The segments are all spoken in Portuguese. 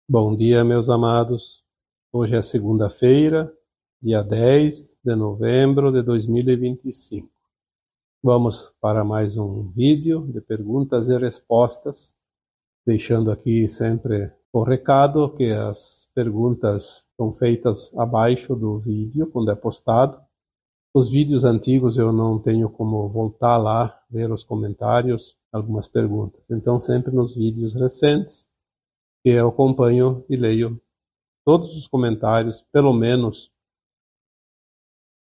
Bom dia, meus amados. Hoje é segunda-feira, dia 10 de novembro de 2025. Vamos para mais um vídeo de perguntas e respostas, deixando aqui sempre o recado que as perguntas são feitas abaixo do vídeo, quando é postado. Os vídeos antigos eu não tenho como voltar lá, ver os comentários, algumas perguntas. Então, sempre nos vídeos recentes, que eu acompanho e leio todos os comentários, pelo menos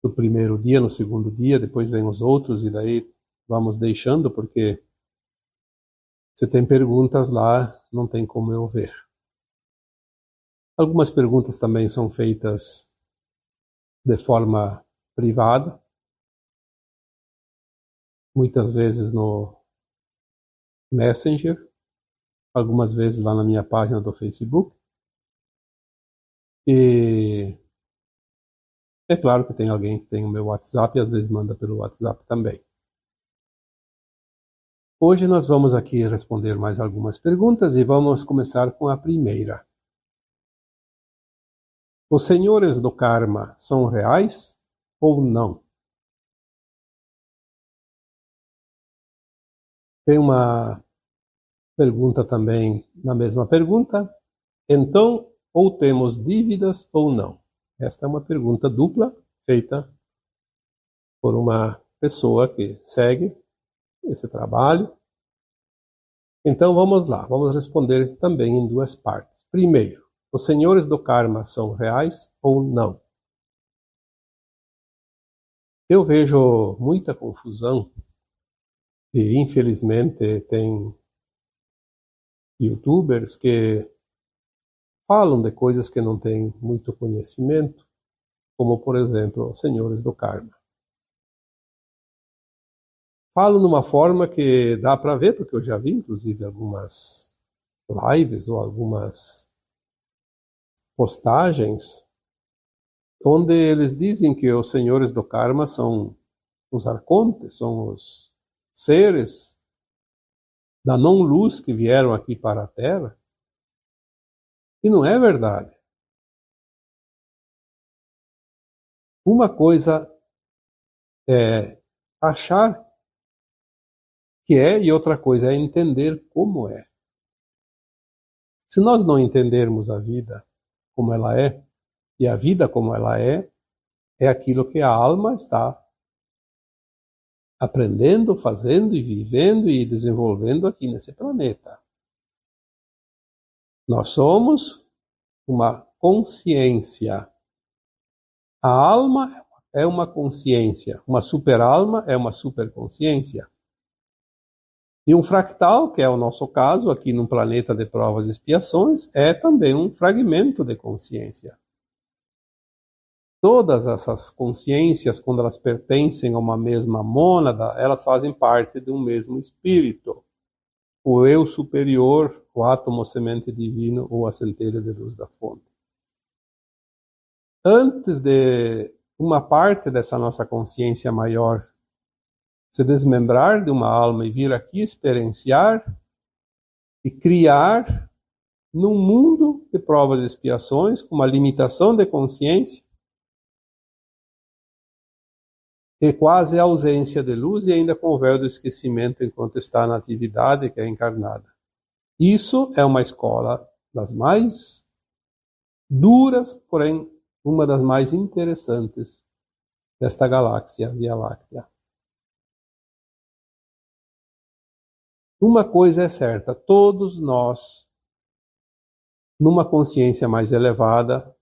no primeiro dia, no segundo dia, depois vem os outros e daí vamos deixando, porque se tem perguntas lá, não tem como eu ver. Algumas perguntas também são feitas de forma privada, muitas vezes no Messenger, algumas vezes lá na minha página do Facebook. E é claro que tem alguém que tem o meu WhatsApp e às vezes manda pelo WhatsApp também. Hoje nós vamos aqui responder mais algumas perguntas e vamos começar com a primeira. Os senhores do karma são reais ou não? Tem uma pergunta também na mesma pergunta. Então, ou temos dívidas ou não? Esta é uma pergunta dupla feita por uma pessoa que segue esse trabalho. Então vamos lá, vamos responder também em duas partes. Primeiro, os senhores do karma são reais ou não? Eu vejo muita confusão e infelizmente tem YouTubers que falam de coisas que não têm muito conhecimento, como por exemplo, os senhores do karma. Falam de uma forma que dá para ver, porque eu já vi inclusive algumas lives ou algumas postagens onde eles dizem que os senhores do karma são os arcontes, são os seres da não-luz que vieram aqui para a Terra. E não é verdade. Uma coisa é achar que é e outra coisa é entender como é. Se nós não entendermos a vida como ela é, e a vida como ela é aquilo que a alma está aprendendo, fazendo e vivendo e desenvolvendo aqui nesse planeta. Nós somos uma consciência. A alma é uma consciência, uma super-alma é uma superconsciência. E um fractal, que é o nosso caso aqui num planeta de provas e expiações, é também um fragmento de consciência. Todas essas consciências, quando elas pertencem a uma mesma mônada, elas fazem parte de um mesmo espírito. O eu superior, o átomo semente divino ou a centelha de luz da fonte. Antes de uma parte dessa nossa consciência maior se desmembrar de uma alma e vir aqui experienciar e criar num mundo de provas e expiações, com uma limitação de consciência e quase ausência de luz e ainda com o véu do esquecimento enquanto está na atividade que é encarnada. Isso é uma escola das mais duras, porém uma das mais interessantes desta galáxia Via Láctea. Uma coisa é certa, todos nós, numa consciência mais elevada,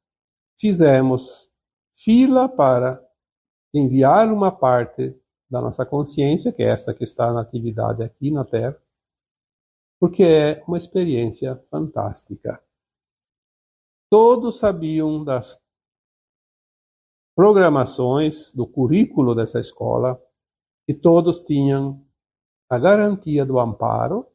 fizemos fila para enviar uma parte da nossa consciência, que é esta que está na atividade aqui na Terra, porque é uma experiência fantástica. Todos sabiam das programações, do currículo dessa escola, e todos tinham a garantia do amparo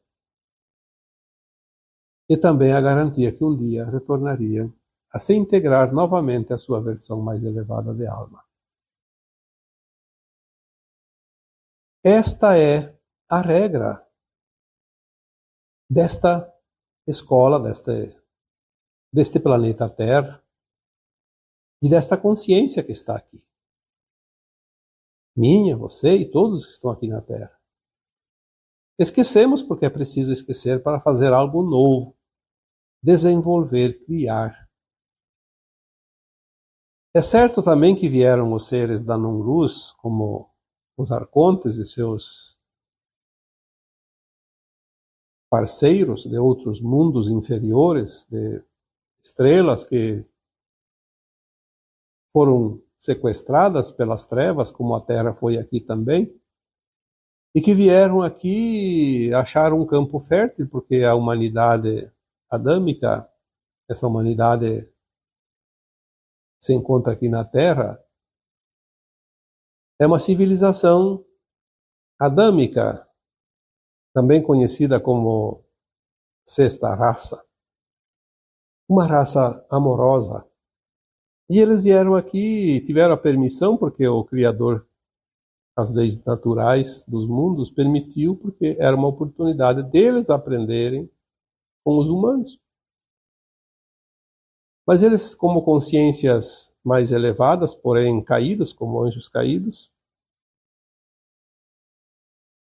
e também a garantia que um dia retornariam a se integrar novamente à sua versão mais elevada de alma. Esta é a regra desta escola, desta deste planeta Terra e desta consciência que está aqui. Minha, você e todos que estão aqui na Terra. Esquecemos porque é preciso esquecer para fazer algo novo, desenvolver, criar. É certo também que vieram os seres da non-luz, como os arcontes e seus parceiros de outros mundos inferiores, de estrelas que foram sequestradas pelas trevas, como a Terra foi aqui também, e que vieram aqui achar um campo fértil, porque a humanidade adâmica, essa humanidade se encontra aqui na Terra, é uma civilização adâmica, também conhecida como sexta raça, uma raça amorosa. E eles vieram aqui e tiveram a permissão, porque o Criador, as leis naturais dos mundos, permitiu, porque era uma oportunidade deles aprenderem com os humanos. Mas eles, como consciências mais elevadas, porém caídos, como anjos caídos,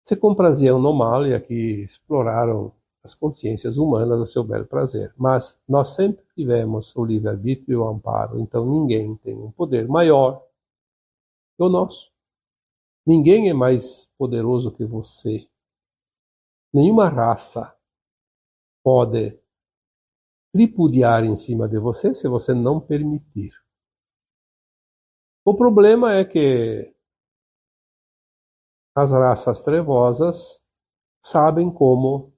se compraziam no mal e aqui exploraram as consciências humanas a seu belo prazer. Mas nós sempre tivemos o livre-arbítrio e o amparo, então ninguém tem um poder maior que o nosso. Ninguém é mais poderoso que você. Nenhuma raça pode tripudiar em cima de você se você não permitir. O problema é que as raças trevosas sabem como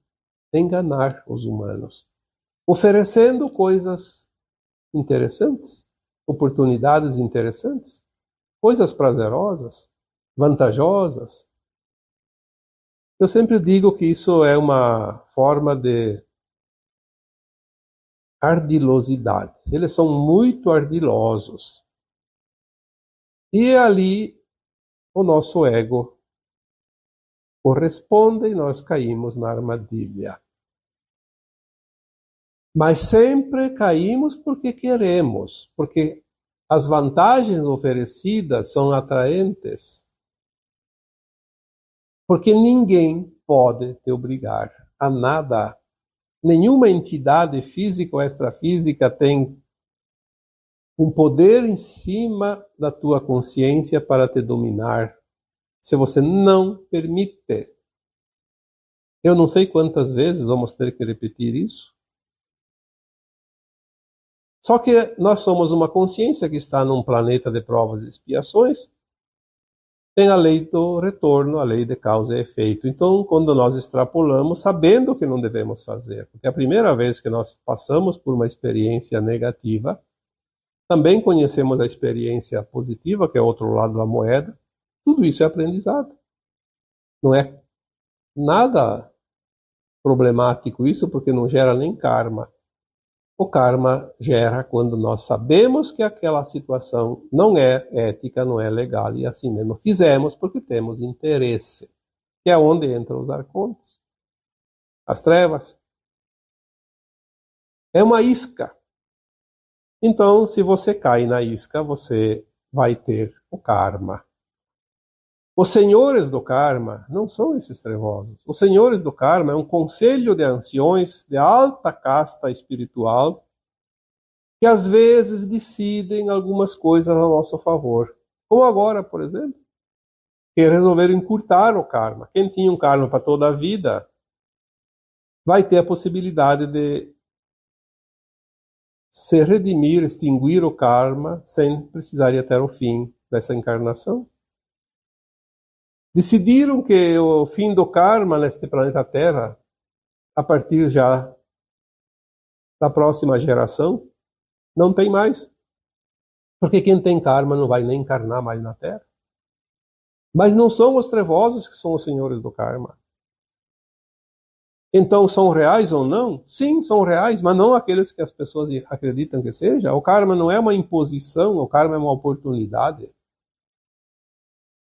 enganar os humanos, oferecendo coisas interessantes, oportunidades interessantes, coisas prazerosas, vantajosas. Eu sempre digo que isso é uma forma de ardilosidade. Eles são muito ardilosos. E ali o nosso ego corresponde e nós caímos na armadilha. Mas sempre caímos porque queremos, porque as vantagens oferecidas são atraentes. Porque ninguém pode te obrigar a nada. Nenhuma entidade física ou extrafísica tem um poder em cima da tua consciência para te dominar, se você não permite. Eu não sei quantas vezes vamos ter que repetir isso. Só que nós somos uma consciência que está num planeta de provas e expiações. Tem a lei do retorno, a lei de causa e efeito. Então, quando nós extrapolamos, sabendo o que não devemos fazer, porque a primeira vez que nós passamos por uma experiência negativa, também conhecemos a experiência positiva, que é o outro lado da moeda. Tudo isso é aprendizado. Não é nada problemático isso, porque não gera nem karma. O karma gera quando nós sabemos que aquela situação não é ética, não é legal, e assim mesmo fizemos porque temos interesse, que é onde entram os arcontes, as trevas. É uma isca. Então, se você cai na isca, você vai ter o karma. Os senhores do karma não são esses trevosos. Os senhores do karma é um conselho de anciões de alta casta espiritual que às vezes decidem algumas coisas a nosso favor. Como agora, por exemplo, que resolveram encurtar o karma. Quem tinha um karma para toda a vida vai ter a possibilidade de se redimir, extinguir o karma sem precisar ir até o fim dessa encarnação. Decidiram que o fim do karma neste planeta Terra, a partir já da próxima geração, não tem mais. Porque quem tem karma não vai nem encarnar mais na Terra. Mas não são os trevosos que são os senhores do karma. Então, são reais ou não? Sim, são reais, mas não aqueles que as pessoas acreditam que seja. O karma não é uma imposição, o karma é uma oportunidade.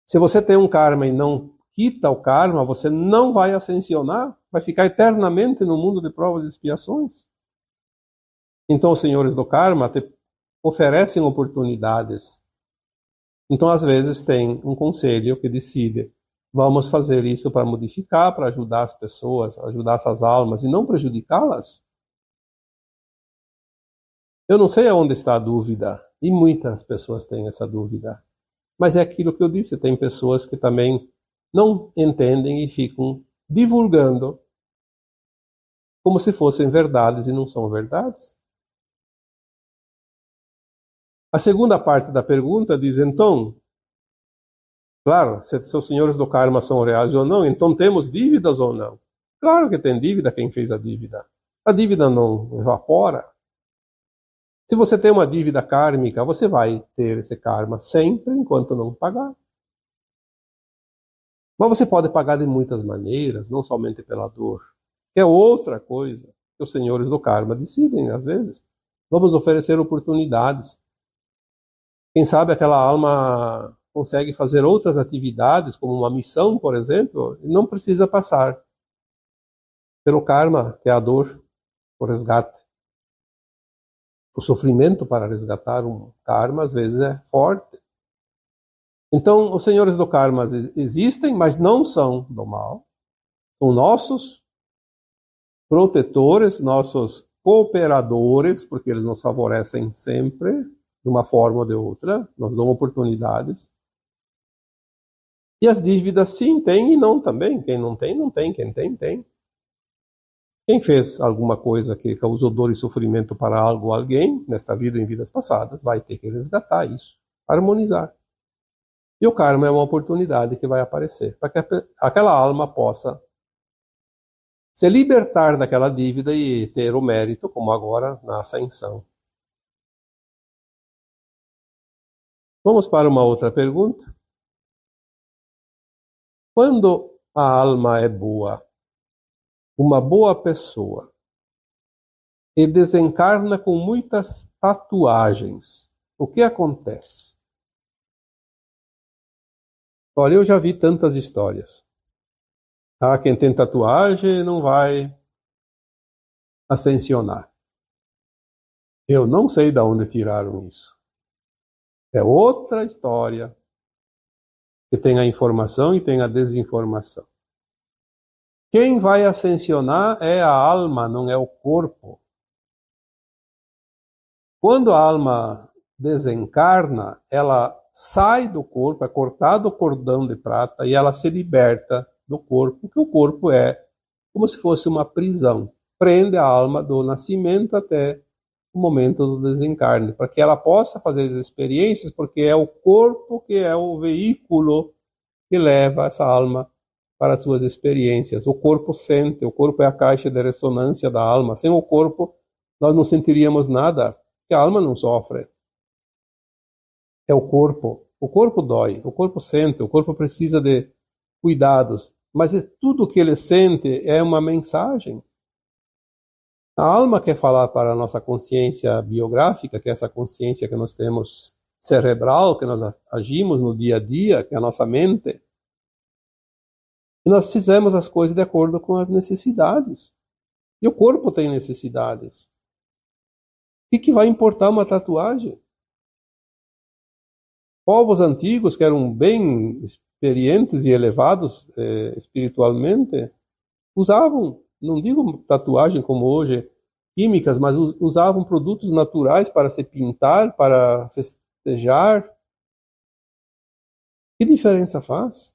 Se você tem um karma e não quita o karma, você não vai ascensionar, vai ficar eternamente no mundo de provas e expiações. Então os senhores do karma te oferecem oportunidades. Então às vezes tem um conselho que decide: vamos fazer isso para modificar, para ajudar as pessoas, ajudar essas almas e não prejudicá-las. Eu não sei aonde está a dúvida, e muitas pessoas têm essa dúvida. Mas é aquilo que eu disse, tem pessoas que também não entendem e ficam divulgando como se fossem verdades e não são verdades. A segunda parte da pergunta diz, então, claro, se os senhores do karma são reais ou não, então temos dívidas ou não? Claro que tem dívida quem fez a dívida. A dívida não evapora. Se você tem uma dívida kármica, você vai ter esse karma sempre enquanto não pagar. Mas você pode pagar de muitas maneiras, não somente pela dor. Que é outra coisa que os senhores do karma decidem, às vezes. Vamos oferecer oportunidades. Quem sabe aquela alma consegue fazer outras atividades, como uma missão, por exemplo, e não precisa passar pelo karma, que é a dor, o resgate. O sofrimento para resgatar um karma, às vezes, é forte. Então, os senhores do karma existem, mas não são do mal. São nossos protetores, nossos cooperadores, porque eles nos favorecem sempre, de uma forma ou de outra, nos dão oportunidades. E as dívidas, sim, tem e não também. Quem não tem, não tem. Quem tem, tem. Quem fez alguma coisa que causou dor e sofrimento para algo ou alguém, nesta vida ou em vidas passadas, vai ter que resgatar isso, harmonizar. E o karma é uma oportunidade que vai aparecer, para que aquela alma possa se libertar daquela dívida e ter o mérito, como agora, na ascensão. Vamos para uma outra pergunta. Quando a alma é boa, uma boa pessoa, e desencarna com muitas tatuagens, o que acontece? Olha, eu já vi tantas histórias. Ah, quem tem tatuagem não vai ascensionar. Eu não sei de onde tiraram isso. É outra história que tem a informação e tem a desinformação. Quem vai ascensionar é a alma, não é o corpo. Quando a alma desencarna, ela sai do corpo, é cortado o cordão de prata e ela se liberta do corpo, que o corpo é como se fosse uma prisão. Prende a alma do nascimento até o momento do desencarne, para que ela possa fazer as experiências, porque é o corpo que é o veículo que leva essa alma para as suas experiências. O corpo sente, o corpo é a caixa de ressonância da alma. Sem o corpo, nós não sentiríamos nada, porque a alma não sofre. É o corpo dói, o corpo sente, o corpo precisa de cuidados, mas tudo que ele sente é uma mensagem. A alma quer falar para a nossa consciência biográfica, que é essa consciência que nós temos cerebral, que nós agimos no dia a dia, que é a nossa mente. E nós fizemos as coisas de acordo com as necessidades. E o corpo tem necessidades. O que vai importar uma tatuagem? Povos antigos, que eram bem experientes e elevados espiritualmente, usavam, não digo tatuagem como hoje, químicas, mas usavam produtos naturais para se pintar, para festejar. Que diferença faz?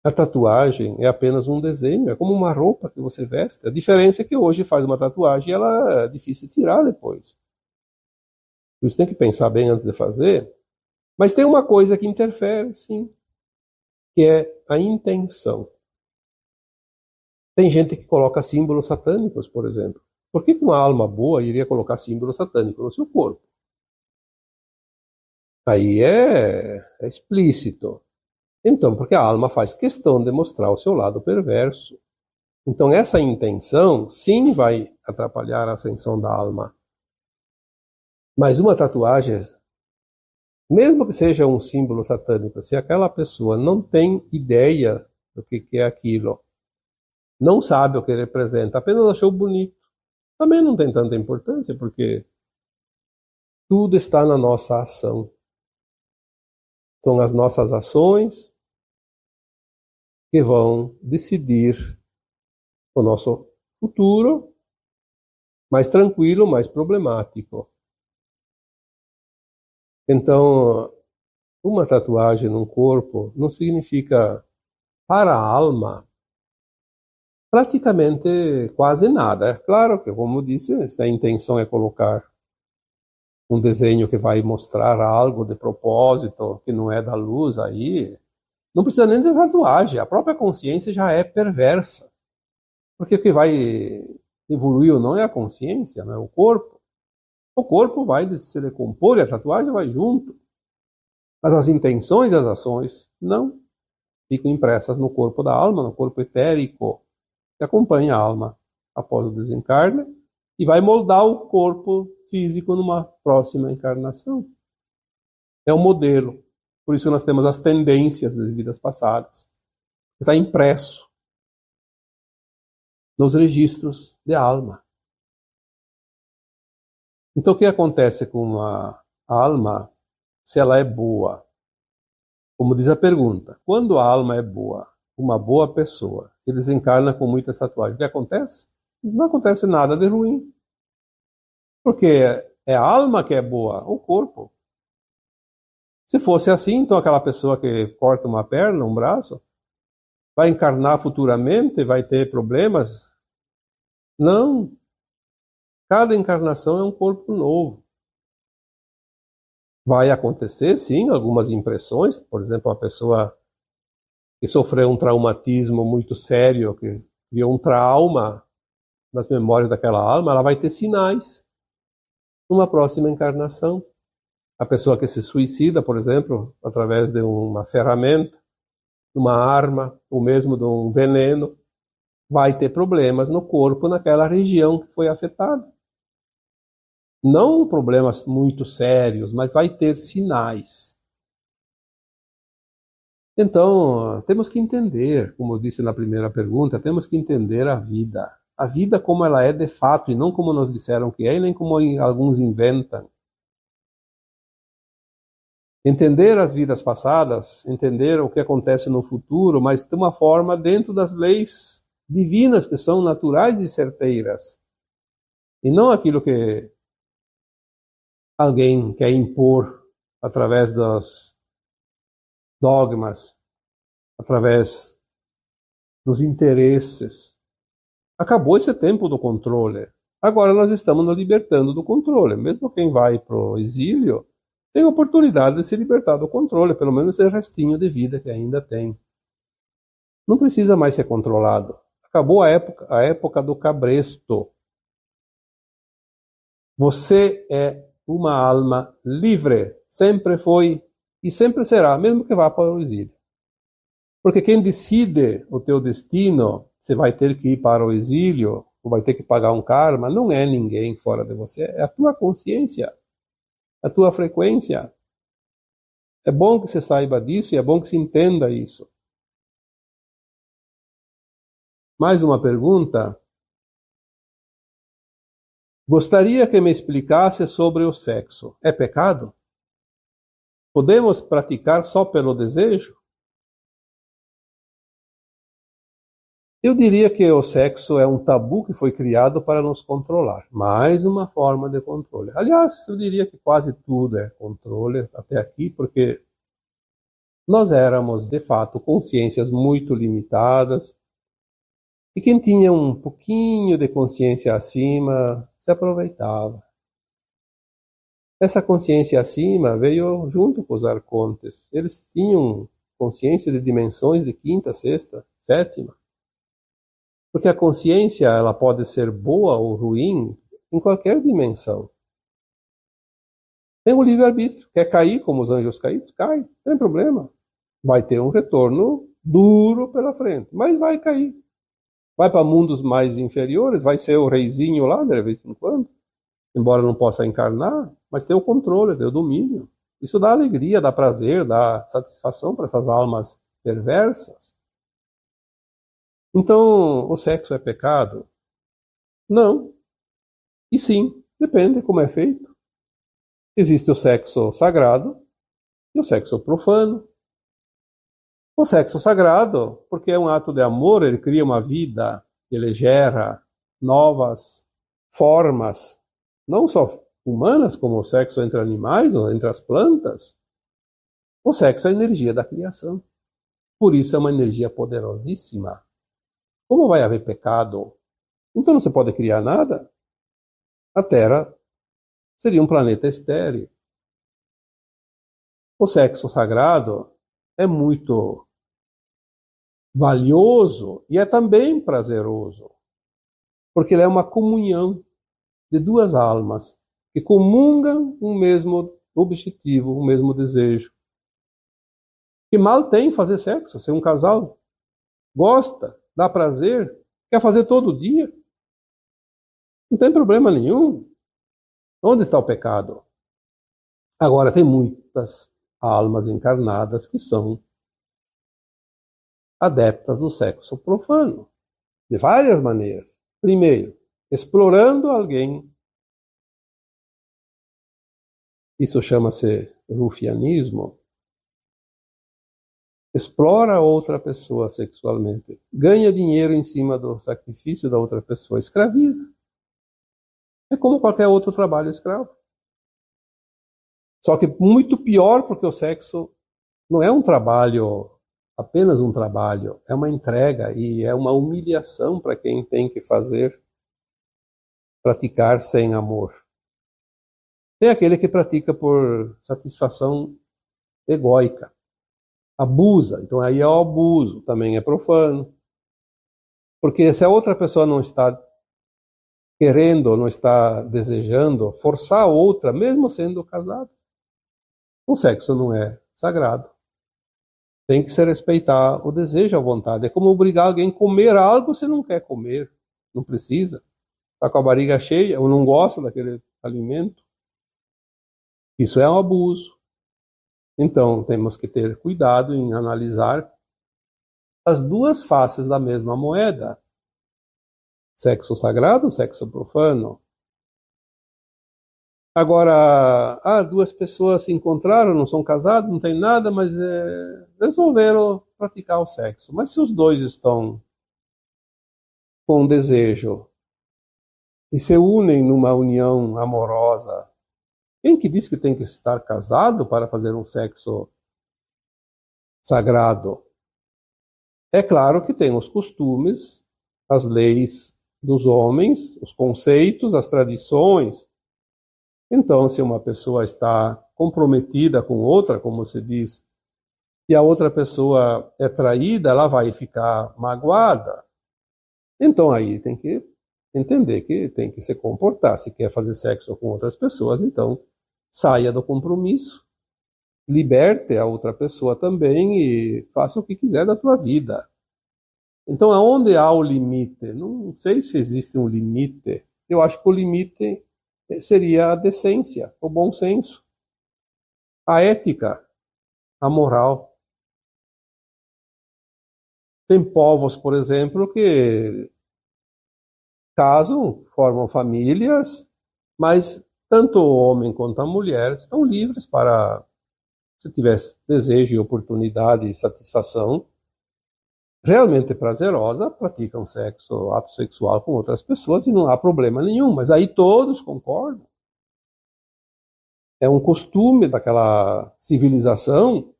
A tatuagem é apenas um desenho, é como uma roupa que você veste. A diferença é que hoje faz uma tatuagem e ela é difícil de tirar depois. Por isso tem que pensar bem antes de fazer. Mas tem uma coisa que interfere, sim, que é a intenção. Tem gente que coloca símbolos satânicos, por exemplo. Por que uma alma boa iria colocar símbolo satânico no seu corpo? Aí é explícito. Então, porque a alma faz questão de mostrar o seu lado perverso. Então, essa intenção, sim, vai atrapalhar a ascensão da alma. Mas uma tatuagem, mesmo que seja um símbolo satânico, se aquela pessoa não tem ideia do que é aquilo, não sabe o que representa, apenas achou bonito, também não tem tanta importância, porque tudo está na nossa ação. São as nossas ações que vão decidir o nosso futuro mais tranquilo, mais problemático. Então, uma tatuagem no corpo não significa para a alma praticamente quase nada. É claro que, como disse, se a intenção é colocar um desenho que vai mostrar algo de propósito, que não é da luz, aí não precisa nem de tatuagem. A própria consciência já é perversa. Porque o que vai evoluir ou não é a consciência, não é o corpo. O corpo vai se decompor e a tatuagem vai junto. Mas as intenções e as ações não ficam impressas no corpo da alma, no corpo etérico, que acompanha a alma após o desencarne e vai moldar o corpo físico numa próxima encarnação. É o modelo. Por isso nós temos as tendências das vidas passadas. Está impresso nos registros de alma. Então o que acontece com a alma se ela é boa? Como diz a pergunta, quando a alma é boa, uma boa pessoa, e desencarna com muitas tatuagens, o que acontece? Não acontece nada de ruim. Porque é a alma que é boa, o corpo. Se fosse assim, então aquela pessoa que corta uma perna, um braço, vai encarnar futuramente, vai ter problemas? Não. Cada encarnação é um corpo novo. Vai acontecer, sim, algumas impressões. Por exemplo, uma pessoa que sofreu um traumatismo muito sério, que criou um trauma nas memórias daquela alma, ela vai ter sinais numa próxima encarnação. A pessoa que se suicida, por exemplo, através de uma ferramenta, uma arma, ou mesmo de um veneno, vai ter problemas no corpo naquela região que foi afetada. Não problemas muito sérios, mas vai ter sinais. Então, temos que entender, como eu disse na primeira pergunta, temos que entender a vida. A vida como ela é de fato, e não como nos disseram que é, e nem como alguns inventam. Entender as vidas passadas, entender o que acontece no futuro, mas de uma forma dentro das leis divinas, que são naturais e certeiras. E não aquilo que alguém quer impor através dos dogmas, através dos interesses. Acabou esse tempo do controle. Agora nós estamos nos libertando do controle. Mesmo quem vai para o exílio tem oportunidade de se libertar do controle, pelo menos esse restinho de vida que ainda tem. Não precisa mais ser controlado. Acabou a época do cabresto. Você é uma alma livre, sempre foi e sempre será, mesmo que vá para o exílio. Porque quem decide o teu destino, se vai ter que ir para o exílio, ou vai ter que pagar um karma, não é ninguém fora de você, é a tua consciência, a tua frequência. É bom que você saiba disso e é bom que se entenda isso. Mais uma pergunta. Gostaria que me explicasse sobre o sexo. É pecado? Podemos praticar só pelo desejo? Eu diria que o sexo é um tabu que foi criado para nos controlar. Mais uma forma de controle. Aliás, eu diria que quase tudo é controle até aqui, porque nós éramos, de fato, consciências muito limitadas. E quem tinha um pouquinho de consciência acima se aproveitava. Essa consciência acima veio junto com os arcontes. Eles tinham consciência de dimensões de quinta, sexta, sétima. Porque a consciência ela pode ser boa ou ruim em qualquer dimensão. Tem o livre-arbítrio. Quer cair como os anjos caídos? Cai, não tem problema. Vai ter um retorno duro pela frente, mas vai cair. Vai para mundos mais inferiores, vai ser o reizinho lá de vez em quando, embora não possa encarnar, mas tem o controle, tem o domínio. Isso dá alegria, dá prazer, dá satisfação para essas almas perversas. Então, o sexo é pecado? Não. E sim, depende como é feito. Existe o sexo sagrado e o sexo profano. O sexo sagrado, porque é um ato de amor, ele cria uma vida, ele gera novas formas, não só humanas, como o sexo entre animais ou entre as plantas. O sexo é a energia da criação. Por isso é uma energia poderosíssima. Como vai haver pecado? Então não se pode criar nada? A Terra seria um planeta estéril. O sexo sagrado é muito valioso e é também prazeroso, porque ele é uma comunhão de duas almas que comungam um mesmo objetivo, um mesmo desejo. Que mal tem fazer sexo? Se um casal gosta, dá prazer, quer fazer todo dia, não tem problema nenhum. Onde está o pecado? Agora, tem muitas almas encarnadas que são adeptas do sexo profano, de várias maneiras. Primeiro, explorando alguém. Isso chama-se rufianismo. Explora outra pessoa sexualmente, ganha dinheiro em cima do sacrifício da outra pessoa, escraviza. É como qualquer outro trabalho escravo. Só que muito pior, porque o sexo não é um trabalho, apenas um trabalho, é uma entrega e é uma humilhação para quem tem que fazer, praticar sem amor. Tem aquele que pratica por satisfação egóica, abusa, então aí é o abuso, também é profano. Porque se a outra pessoa não está querendo, não está desejando, forçar a outra, mesmo sendo casado, o sexo não é sagrado. Tem que se respeitar o desejo, a vontade. É como obrigar alguém a comer algo se não quer comer. Não precisa. Está com a barriga cheia ou não gosta daquele alimento. Isso é um abuso. Então, temos que ter cuidado em analisar as duas faces da mesma moeda. Sexo sagrado, sexo profano. Agora, duas pessoas se encontraram, não são casados, não tem nada, mas resolveram praticar o sexo. Mas se os dois estão com desejo e se unem numa união amorosa, quem que diz que tem que estar casado para fazer um sexo sagrado? É claro que tem os costumes, as leis dos homens, os conceitos, as tradições. Então, se uma pessoa está comprometida com outra, como se diz, e a outra pessoa é traída, ela vai ficar magoada. Então aí tem que entender que tem que se comportar. Se quer fazer sexo com outras pessoas, então saia do compromisso, liberte a outra pessoa também e faça o que quiser da tua vida. Então, aonde há o limite? Não sei se existe um limite. Eu acho que o limite seria a decência, o bom senso, a ética, a moral. Tem povos, por exemplo, que casam, formam famílias, mas tanto o homem quanto a mulher estão livres para, se tiver desejo e oportunidade e satisfação realmente prazerosa, praticam sexo, ato sexual com outras pessoas e não há problema nenhum. Mas aí todos concordam. É um costume daquela civilização,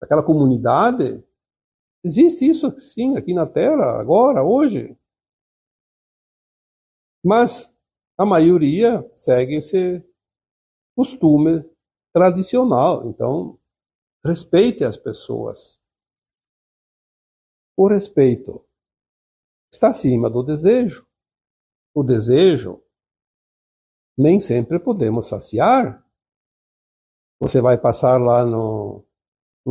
daquela comunidade. Existe isso, sim, aqui na Terra, agora, hoje. Mas a maioria segue esse costume tradicional. Então, respeite as pessoas. O respeito está acima do desejo. O desejo nem sempre podemos saciar. Você vai passar lá no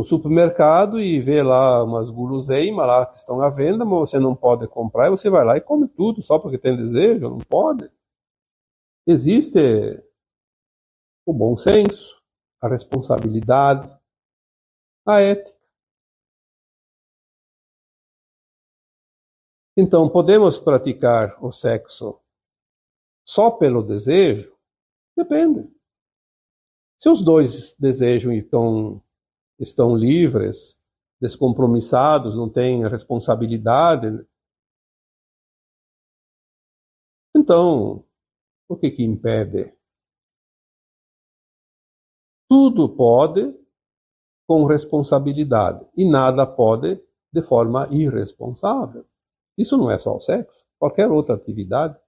supermercado e vê lá umas guloseimas lá que estão à venda, mas você não pode comprar, e você vai lá e come tudo só porque tem desejo? Não pode. Existe o bom senso, a responsabilidade, a ética. Então, podemos praticar o sexo só pelo desejo? Depende. Se os dois desejam e estão livres, descompromissados, não têm responsabilidade, então, o que impede? Tudo pode com responsabilidade e nada pode de forma irresponsável. Isso não é só o sexo, qualquer outra atividade.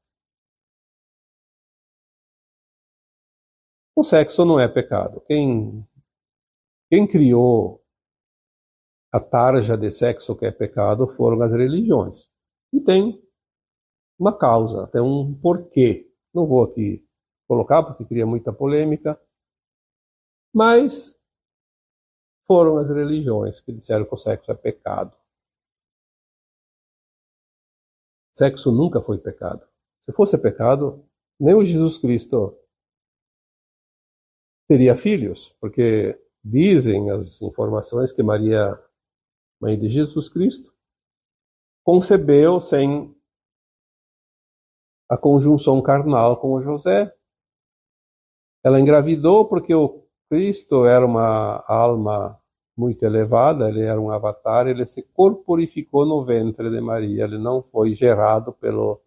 O sexo não é pecado. Quem criou a tarja de sexo que é pecado foram as religiões. E tem uma causa, tem um porquê. Não vou aqui colocar porque cria muita polêmica, mas foram as religiões que disseram que o sexo é pecado. Sexo nunca foi pecado. Se fosse pecado, nem o Jesus Cristo teria filhos, porque dizem as informações que Maria, mãe de Jesus Cristo, concebeu sem a conjunção carnal com o José. Ela engravidou porque o Cristo era uma alma muito elevada, ele era um avatar, ele se corporificou no ventre de Maria, ele não foi gerado pelo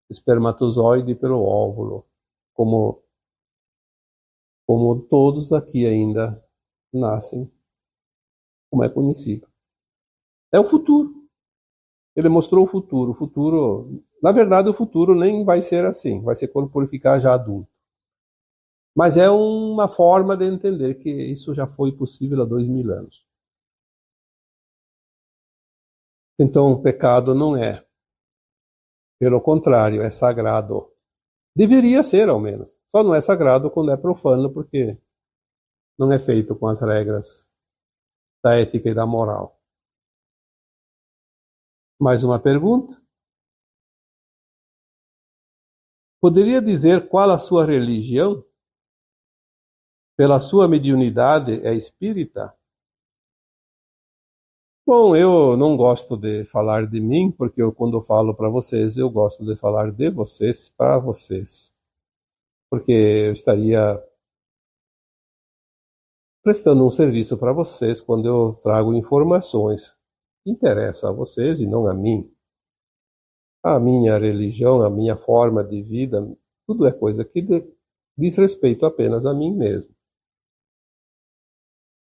espermatozoide e pelo óvulo, como todos aqui ainda nascem, como é conhecido. É o futuro. Ele mostrou o futuro. O futuro, na verdade, o futuro nem vai ser assim, vai se corporificar já adulto. Mas é uma forma de entender que isso já foi possível há 2000 anos. Então, o pecado não é. Pelo contrário, é sagrado. Deveria ser, ao menos. Só não é sagrado quando é profano, porque não é feito com as regras da ética e da moral. Mais uma pergunta? Poderia dizer qual a sua religião? Pela sua mediunidade, é espírita? Bom, eu não gosto de falar de mim, porque quando eu falo para vocês, eu gosto de falar de vocês para vocês. Porque eu estaria prestando um serviço para vocês quando eu trago informações que interessam a vocês e não a mim. A minha religião, a minha forma de vida, tudo é coisa que diz respeito apenas a mim mesmo.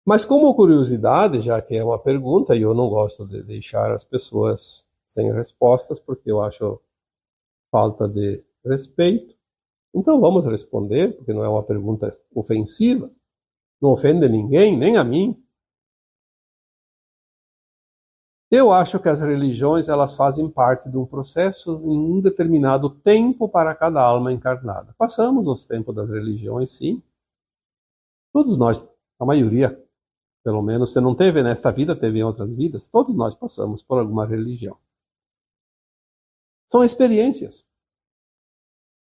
Mas como curiosidade, já que é uma pergunta, e eu não gosto de deixar as pessoas sem respostas, porque eu acho falta de respeito, então vamos responder, porque não é uma pergunta ofensiva, não ofende ninguém, nem a mim. Eu acho que as religiões, elas fazem parte de um processo em um determinado tempo para cada alma encarnada. Passamos os tempos das religiões, sim. Todos nós, a maioria, pelo menos, se não teve nesta vida, teve em outras vidas, todos nós passamos por alguma religião. São experiências.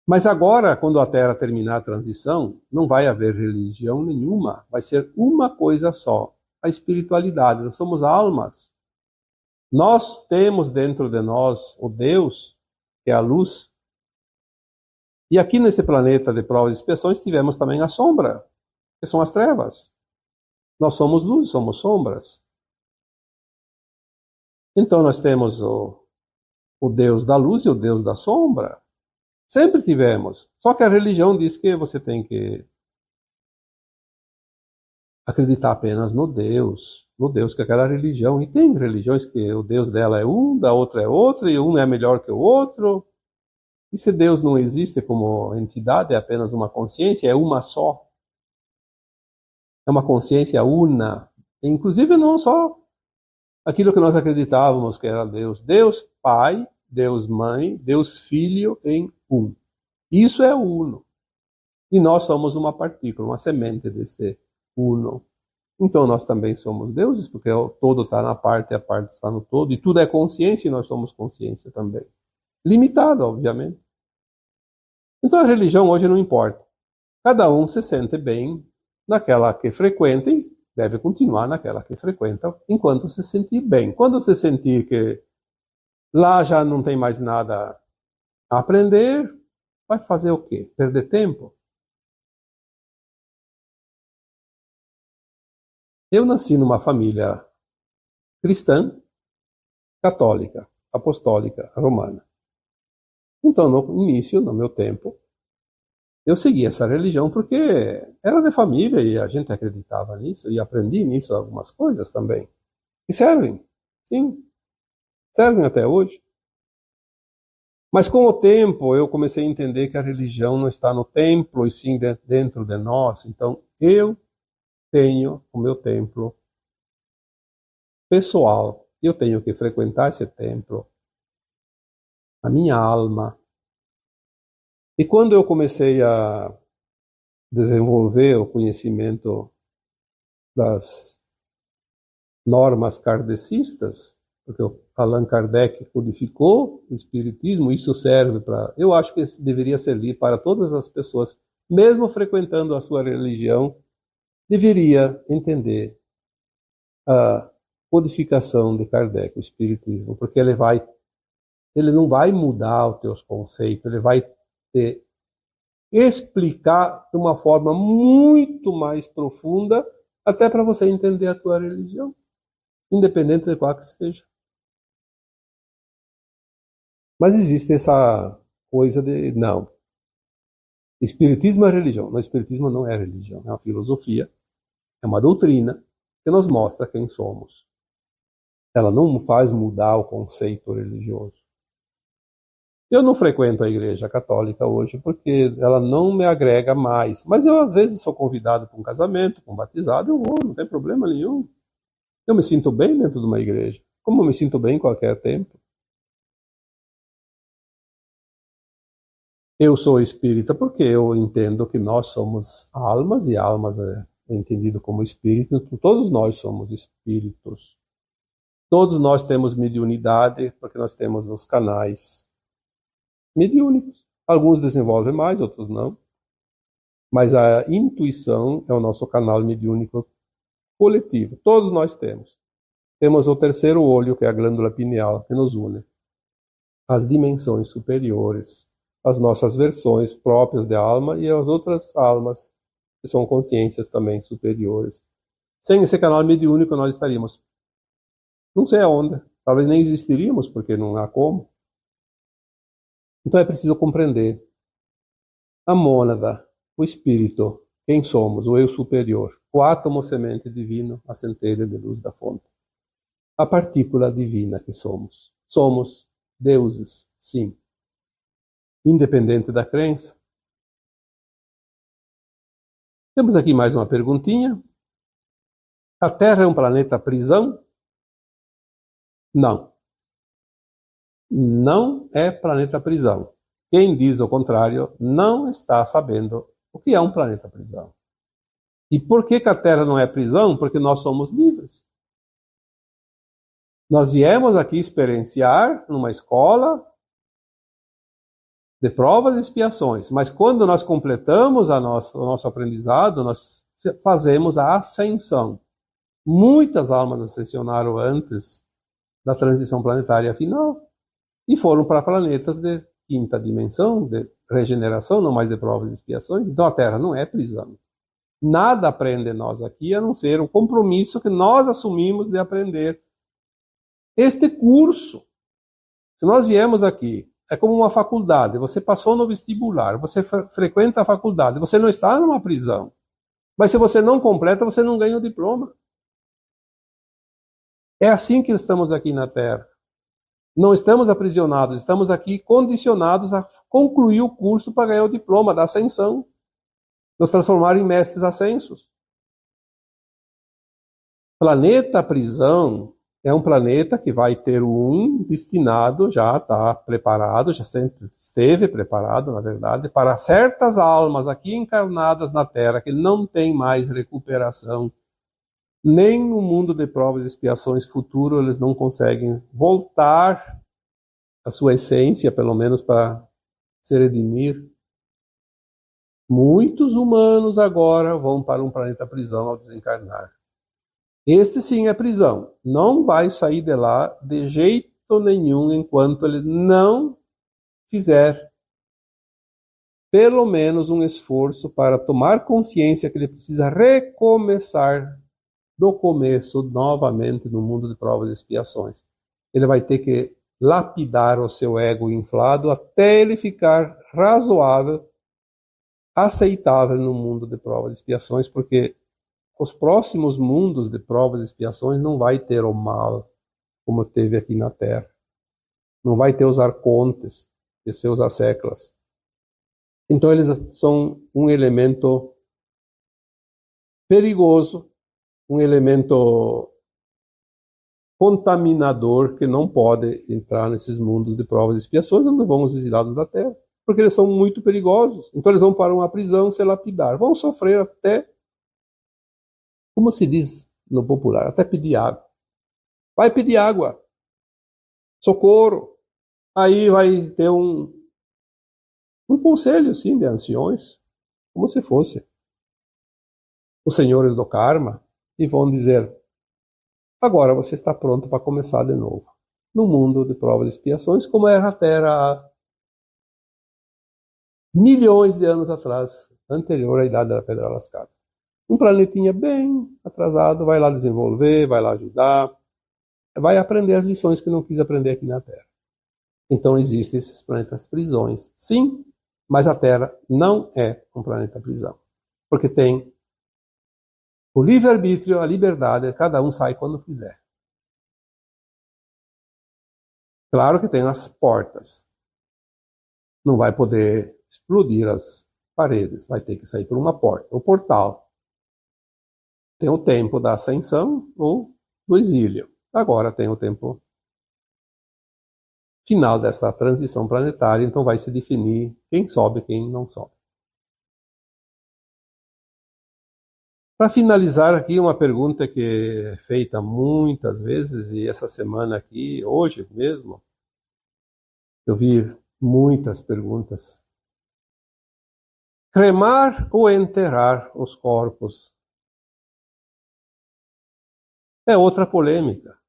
Mas agora, quando a Terra terminar a transição, não vai haver religião nenhuma, vai ser uma coisa só, a espiritualidade. Nós somos almas. Nós temos dentro de nós o Deus, que é a luz. E aqui nesse planeta de provas e expiações tivemos também a sombra, que são as trevas. Nós somos luz, somos sombras. Então nós temos o Deus da luz e o Deus da sombra. Sempre tivemos. Só que a religião diz que você tem que acreditar apenas no Deus que é aquela religião. E tem religiões que o Deus dela é um, da outra é outro, e um é melhor que o outro. E se Deus não existe como entidade, é apenas uma consciência, é uma só. É uma consciência una. Inclusive não só aquilo que nós acreditávamos que era Deus. Deus Pai, Deus Mãe, Deus Filho em um. Isso é o uno. E nós somos uma partícula, uma semente deste uno. Então nós também somos deuses, porque o todo está na parte e a parte está no todo. E tudo é consciência e nós somos consciência também. Limitada, obviamente. Então a religião hoje não importa. Cada um se sente bem naquela que frequenta e deve continuar naquela que frequenta enquanto se sentir bem. Quando se sentir que lá já não tem mais nada a aprender, Vai fazer o quê? Perder tempo? Eu nasci numa família cristã, católica, apostólica, romana. Então, no início, no meu tempo, eu segui essa religião porque era de família e a gente acreditava nisso e aprendi nisso algumas coisas também. E servem, sim, servem até hoje. Mas com o tempo eu comecei a entender que a religião não está no templo e sim dentro de nós. Então eu tenho o meu templo pessoal. Eu tenho que frequentar esse templo, a minha alma. E quando eu comecei a desenvolver o conhecimento das normas kardecistas, porque o Allan Kardec codificou o espiritismo, isso serve para... Eu acho que deveria servir para todas as pessoas, mesmo frequentando a sua religião, deveria entender a codificação de Kardec, o espiritismo, porque ele não vai mudar os teus conceitos, ele vai te explicar de uma forma muito mais profunda, até para você entender a tua religião, independente de qual que seja. Mas existe essa coisa de, não, espiritismo é religião. Não, espiritismo não é religião, é uma filosofia, é uma doutrina que nos mostra quem somos. Ela não faz mudar o conceito religioso. Eu não frequento a igreja católica hoje porque ela não me agrega mais. Mas eu, às vezes, sou convidado para um casamento, para um batizado, eu vou, não tem problema nenhum. Eu me sinto bem dentro de uma igreja, como eu me sinto bem em qualquer tempo. Eu sou espírita porque eu entendo que nós somos almas, e almas é entendido como espírito, então todos nós somos espíritos. Todos nós temos mediunidade, porque nós temos os canais mediúnicos. Alguns desenvolvem mais, outros não. Mas a intuição é o nosso canal mediúnico coletivo. Todos nós temos. Temos o terceiro olho, que é a glândula pineal, que nos une às dimensões superiores, as nossas versões próprias de alma e as outras almas, que são consciências também superiores. Sem esse canal mediúnico, nós estaríamos não sei aonde. Talvez nem existiríamos, porque não há como. Então é preciso compreender a mônada, o espírito, quem somos, o eu superior, o átomo semente divino, a centelha de luz da fonte, a partícula divina que somos. Somos deuses, sim. Independente da crença. Temos aqui mais uma perguntinha. A Terra é um planeta prisão? Não. Não é planeta prisão. Quem diz o contrário não está sabendo o que é um planeta prisão. E por que a Terra não é prisão? Porque nós somos livres. Nós viemos aqui experienciar numa escola de provas e expiações, mas quando nós completamos o nosso aprendizado, nós fazemos a ascensão. Muitas almas ascensionaram antes da transição planetária final e foram para planetas de quinta dimensão, de regeneração, não mais de provas e expiações. Então a Terra não é prisão. Nada prende nós aqui a não ser um compromisso que nós assumimos de aprender. Este curso, se nós viemos aqui, é como uma faculdade, você passou no vestibular, você frequenta a faculdade, você não está numa prisão. Mas se você não completa, você não ganha o diploma. É assim que estamos aqui na Terra. Não estamos aprisionados, estamos aqui condicionados a concluir o curso para ganhar o diploma da ascensão. Nos transformar em mestres ascensos. Planeta prisão é um planeta que vai ter um destinado, já está preparado, já sempre esteve preparado, na verdade, para certas almas aqui encarnadas na Terra que não tem mais recuperação. Nem no mundo de provas e expiações futuro eles não conseguem voltar à sua essência, pelo menos para se redimir. Muitos humanos agora vão para um planeta prisão ao desencarnar. Este sim é prisão. Não vai sair de lá de jeito nenhum enquanto ele não fizer pelo menos um esforço para tomar consciência que ele precisa recomeçar do começo novamente no mundo de provas e expiações. Ele vai ter que lapidar o seu ego inflado até ele ficar razoável, aceitável no mundo de provas e expiações, porque os próximos mundos de provas e expiações não vai ter o mal como teve aqui na Terra. Não vai ter os arcontes e seus asseclas. Então eles são um elemento perigoso, um elemento contaminador que não pode entrar nesses mundos de provas e expiações onde vão os exilados da Terra, porque eles são muito perigosos. Então eles vão para uma prisão se lapidar, vão sofrer até, como se diz no popular, até pedir água. Vai pedir água, socorro. Aí vai ter um conselho, sim, de anciões, como se fosse os senhores do karma, e vão dizer: agora você está pronto para começar de novo, no mundo de provas e expiações, como era a Terra há milhões de anos atrás, anterior à idade da Pedra Lascada. Um planetinha bem atrasado, vai lá desenvolver, vai lá ajudar, vai aprender as lições que não quis aprender aqui na Terra. Então existem esses planetas prisões, sim, mas a Terra não é um planeta prisão, porque tem o livre-arbítrio, a liberdade, cada um sai quando quiser. Claro que tem as portas. Não vai poder explodir as paredes, vai ter que sair por uma porta. O portal tem o tempo da ascensão ou do exílio. Agora tem o tempo final dessa transição planetária, então vai se definir quem sobe e quem não sobe. Para finalizar aqui, uma pergunta que é feita muitas vezes, e essa semana aqui, hoje mesmo, eu vi muitas perguntas. Cremar ou enterrar os corpos? É outra polêmica.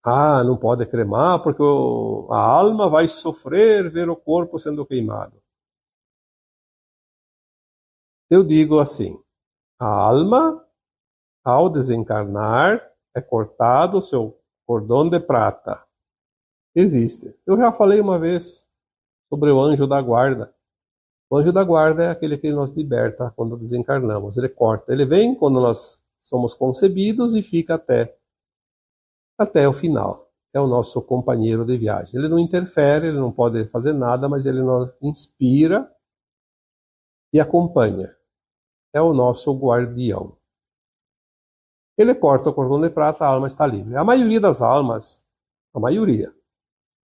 Ah, não pode cremar porque a alma vai sofrer ver o corpo sendo queimado. Eu digo assim, a alma, ao desencarnar, é cortado o seu cordão de prata. Existe. Eu já falei uma vez sobre o anjo da guarda. O anjo da guarda é aquele que nos liberta quando desencarnamos. Ele corta. Ele vem quando nós somos concebidos e fica até o final. É o nosso companheiro de viagem. Ele não interfere, ele não pode fazer nada, mas ele nos inspira e acompanha. É o nosso guardião. Ele corta o cordão de prata, a alma está livre. A maioria das almas, a maioria,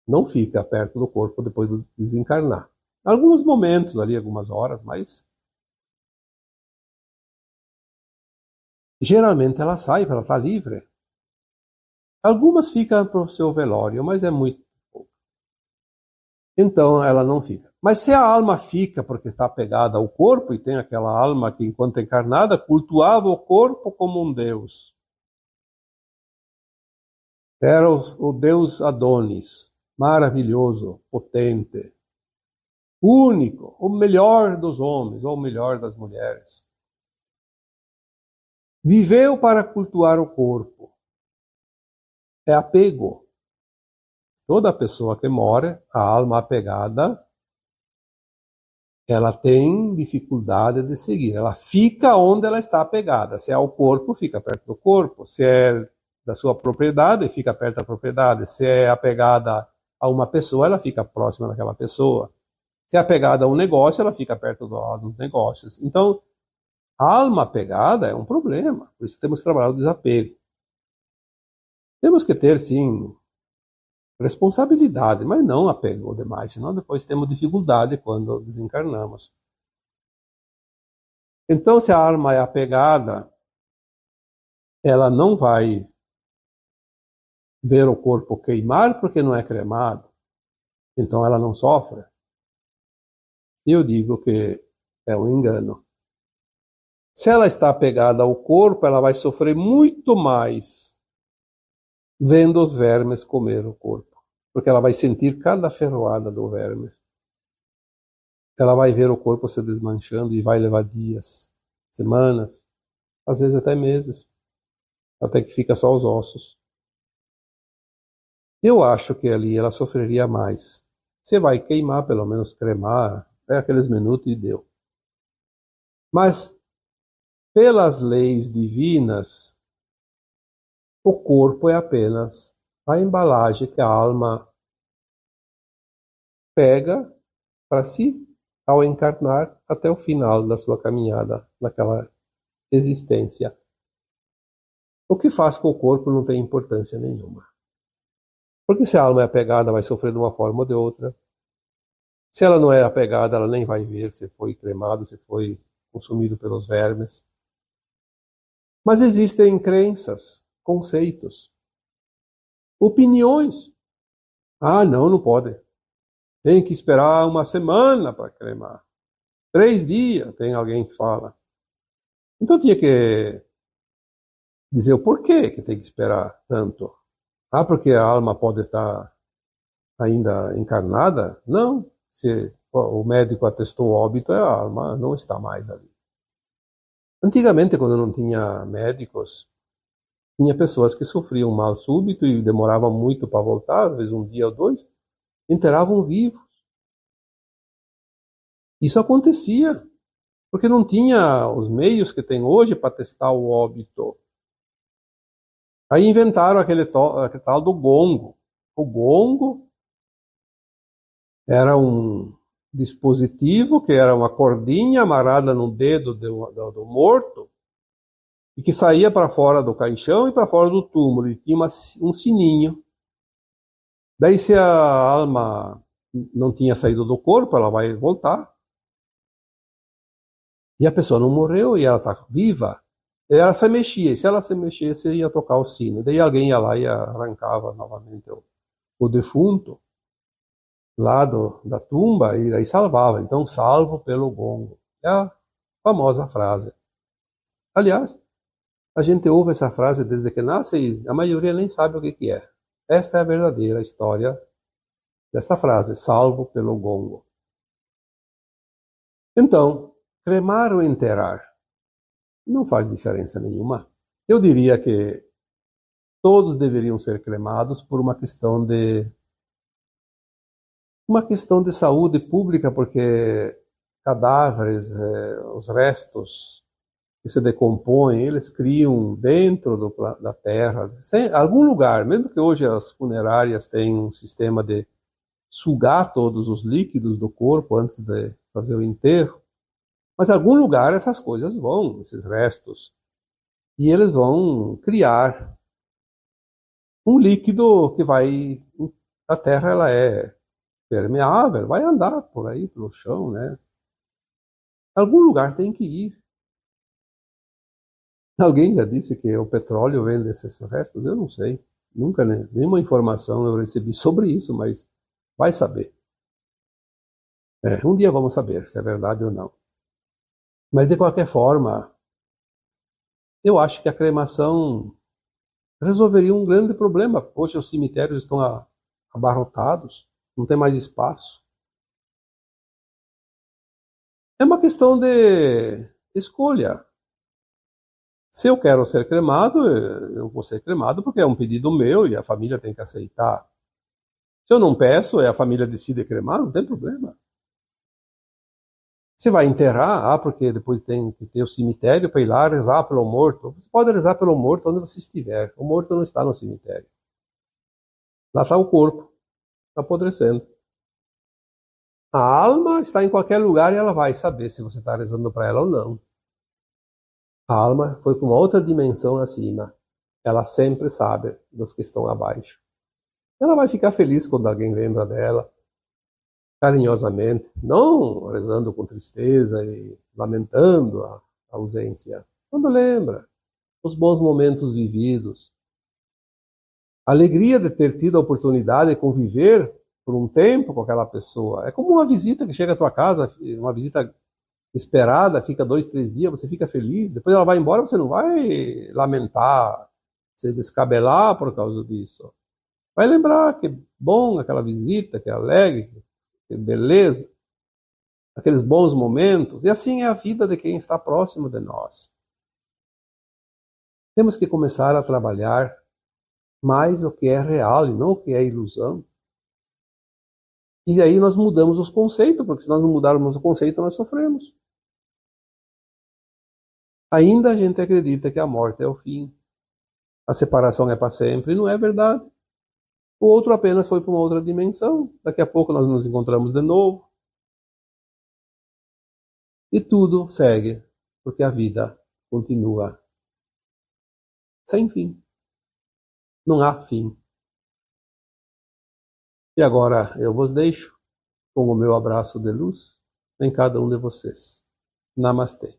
não fica perto do corpo depois de desencarnar. Alguns momentos ali, algumas horas, mas geralmente ela sai, ela está livre. Algumas ficam para o seu velório, mas é muito pouco. Então ela não fica. Mas se a alma fica porque está apegada ao corpo, e tem aquela alma que enquanto encarnada cultuava o corpo como um deus. Era o deus Adonis, maravilhoso, potente, único, o melhor dos homens, ou o melhor das mulheres. Viveu para cultuar o corpo. É apego. Toda pessoa que mora, a alma apegada, ela tem dificuldade de seguir. Ela fica onde ela está apegada. Se é ao corpo, fica perto do corpo. Se é da sua propriedade, fica perto da propriedade. Se é apegada a uma pessoa, ela fica próxima daquela pessoa. Se é apegada a um negócio, ela fica perto dos negócios. Então, a alma apegada é um problema. Por isso temos que trabalhar o desapego. Temos que ter, sim, responsabilidade, mas não apego demais, senão depois temos dificuldade quando desencarnamos. Então, se a alma é apegada, ela não vai ver o corpo queimar porque não é cremado, então ela não sofre. Eu digo que é um engano. Se ela está apegada ao corpo, ela vai sofrer muito mais vendo os vermes comer o corpo, porque ela vai sentir cada ferroada do verme. ela vai ver o corpo se desmanchando e vai levar dias, semanas, às vezes até meses, até que fica só os ossos. Eu acho que ali ela sofreria mais. Você vai queimar, pelo menos cremar, aqueles minutos e deu. Mas, pelas leis divinas, o corpo é apenas a embalagem que a alma pega para si ao encarnar até o final da sua caminhada naquela existência. O que faz com o corpo não tem importância nenhuma. Porque se a alma é apegada, vai sofrer de uma forma ou de outra. Se ela não é apegada, ela nem vai ver se foi cremado, se foi consumido pelos vermes. Mas existem crenças, conceitos, opiniões. Ah, não, não pode. Tem que esperar uma semana para cremar. 3 dias, tem alguém que fala. Então tinha que dizer o porquê que tem que esperar tanto. Ah, porque a alma pode estar ainda encarnada? Não. Se o médico atestou o óbito, a alma não está mais ali. Antigamente, quando não tinha médicos, tinha pessoas que sofriam mal súbito e demoravam muito para voltar, às vezes um dia ou dois, enterravam vivos. Isso acontecia, porque não tinha os meios que tem hoje para testar o óbito. Aí inventaram aquele tal do gongo. O gongo era um dispositivo que era uma cordinha amarrada no dedo do morto e que saía para fora do caixão e para fora do túmulo. E tinha um sininho. Daí, se a alma não tinha saído do corpo, ela vai voltar. E a pessoa não morreu e ela está viva. Ela se mexia. E se ela se mexesse, ia tocar o sino. Daí alguém ia lá e arrancava novamente o defunto lá da tumba e aí salvava. Então, salvo pelo gongo. É a famosa frase. Aliás, a gente ouve essa frase desde que nasce e a maioria nem sabe o que é. Esta é a verdadeira história desta frase, salvo pelo gongo. Então, cremar ou enterrar não faz diferença nenhuma. Eu diria que todos deveriam ser cremados por uma questão de saúde pública, porque cadáveres, os restos que se decompõem, eles criam dentro da terra, em algum lugar, mesmo que hoje as funerárias tenham um sistema de sugar todos os líquidos do corpo antes de fazer o enterro, mas em algum lugar essas coisas vão, esses restos, e eles vão criar um líquido que vai, a terra ela é permeável, vai andar por aí pelo chão, né? Algum lugar tem que ir. Alguém já disse que o petróleo vem desses restos? Eu não sei. Nunca, nenhuma informação eu recebi sobre isso, mas vai saber. Um dia vamos saber se é verdade ou não. Mas, de qualquer forma, eu acho que a cremação resolveria um grande problema. Hoje os cemitérios estão abarrotados, não tem mais espaço. É uma questão de escolha. Se eu quero ser cremado, eu vou ser cremado porque é um pedido meu e a família tem que aceitar. Se eu não peço, a família decide cremar, não tem problema. Você vai enterrar, porque depois tem que ter o cemitério para ir lá rezar pelo morto. Você pode rezar pelo morto onde você estiver. O morto não está no cemitério. Lá está o corpo, está apodrecendo. A alma está em qualquer lugar e ela vai saber se você está rezando para ela ou não. A alma foi para uma outra dimensão acima. Ela sempre sabe dos que estão abaixo. Ela vai ficar feliz quando alguém lembra dela, carinhosamente, não rezando com tristeza e lamentando a ausência. Quando lembra os bons momentos vividos, a alegria de ter tido a oportunidade de conviver por um tempo com aquela pessoa. É como uma visita que chega à tua casa, uma visita esperada, fica 2, 3 dias, você fica feliz, depois ela vai embora, você não vai lamentar, se descabelar por causa disso. Vai lembrar que bom aquela visita, que alegre, que beleza. aqueles bons momentos, e assim é a vida de quem está próximo de nós. Temos que começar a trabalhar mais o que é real e não o que é ilusão. E aí nós mudamos os conceitos, porque se nós não mudarmos o conceito, nós sofremos. Ainda a gente acredita que a morte é o fim, a separação é para sempre, e não é verdade. O outro apenas foi para uma outra dimensão. Daqui a pouco nós nos encontramos de novo. E tudo segue, porque a vida continua sem fim. Não há fim. E agora eu vos deixo com o meu abraço de luz em cada um de vocês. Namastê.